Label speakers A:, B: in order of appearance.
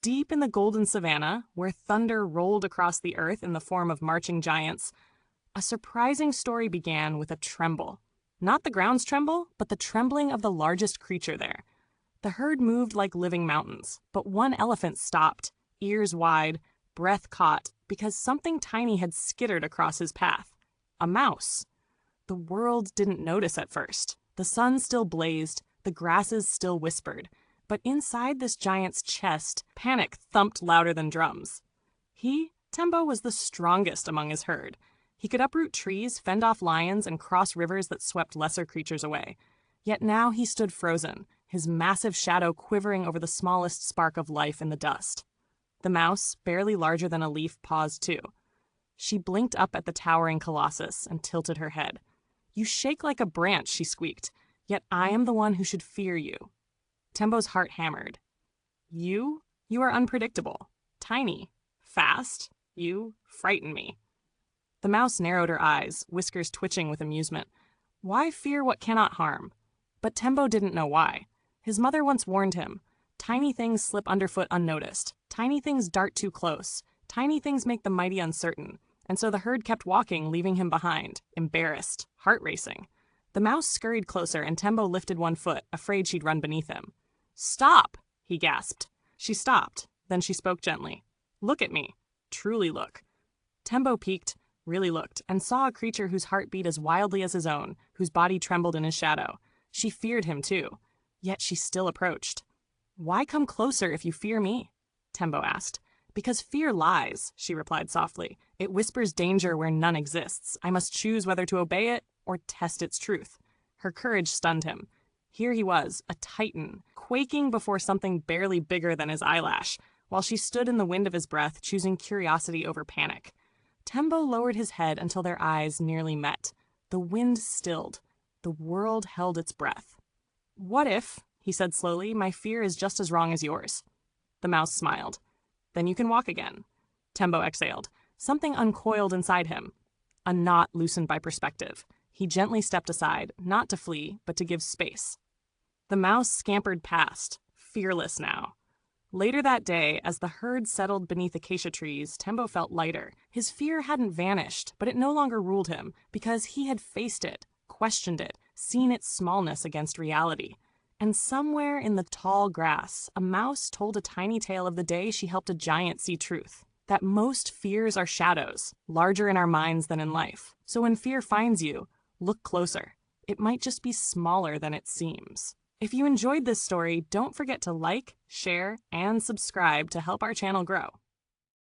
A: Deep in the golden savanna, where thunder rolled across the earth in the form of marching giants, a surprising story began with a tremble. Not the ground's tremble, but the trembling of the largest creature there. The herd moved like living mountains, but one elephant stopped, ears wide, breath caught, because something tiny had skittered across his path. A mouse. The world didn't notice at first. The sun still blazed, the grasses still whispered, but inside this giant's chest, panic thumped louder than drums. Tembo, was the strongest among his herd. He could uproot trees, fend off lions, and cross rivers that swept lesser creatures away. Yet now he stood frozen, his massive shadow quivering over the smallest spark of life in the dust. The mouse, barely larger than a leaf, paused too. She blinked up at the towering colossus and tilted her head. "You shake like a branch," she squeaked, "yet I am the one who should fear you." Tembo's heart hammered. You are unpredictable, tiny, fast. You frighten me." The mouse narrowed her eyes, whiskers twitching with amusement. Why fear what cannot harm? But Tembo didn't know why. His mother once warned him, tiny things slip underfoot unnoticed, tiny things dart too close, tiny things make the mighty uncertain, and so the herd kept walking, leaving him behind, embarrassed, heart racing. The mouse scurried closer, and Tembo lifted one foot, afraid she'd run beneath him. "Stop!" he gasped. She stopped, then she spoke gently. "Look at me. Truly look." Tembo peeked, really looked, and saw a creature whose heart beat as wildly as his own, whose body trembled in his shadow. She feared him too, yet she still approached. "Why come closer if you fear me?" Tembo asked. "Because fear lies," she replied softly. "It whispers danger where none exists. I must choose whether to obey it or test its truth." Her courage stunned him. Here he was, a titan, quaking before something barely bigger than his eyelash, while she stood in the wind of his breath, choosing curiosity over panic. Tembo lowered his head until their eyes nearly met. The wind stilled. The world held its breath. "What if," he said slowly, "my fear is just as wrong as yours?" The mouse smiled. "Then you can walk again." Tembo exhaled. Something uncoiled inside him. A knot loosened by perspective. He gently stepped aside, not to flee, but to give space. The mouse scampered past, fearless now. Later that day, as the herd settled beneath acacia trees, Tembo felt lighter. His fear hadn't vanished, but it no longer ruled him, because he had faced it, questioned it, seen its smallness against reality. And somewhere in the tall grass, a mouse told a tiny tale of the day she helped a giant see truth. That most fears are shadows, larger in our minds than in life. So when fear finds you, look closer. It might just be smaller than it seems. If you enjoyed this story, don't forget to like, share, and subscribe to help our channel grow.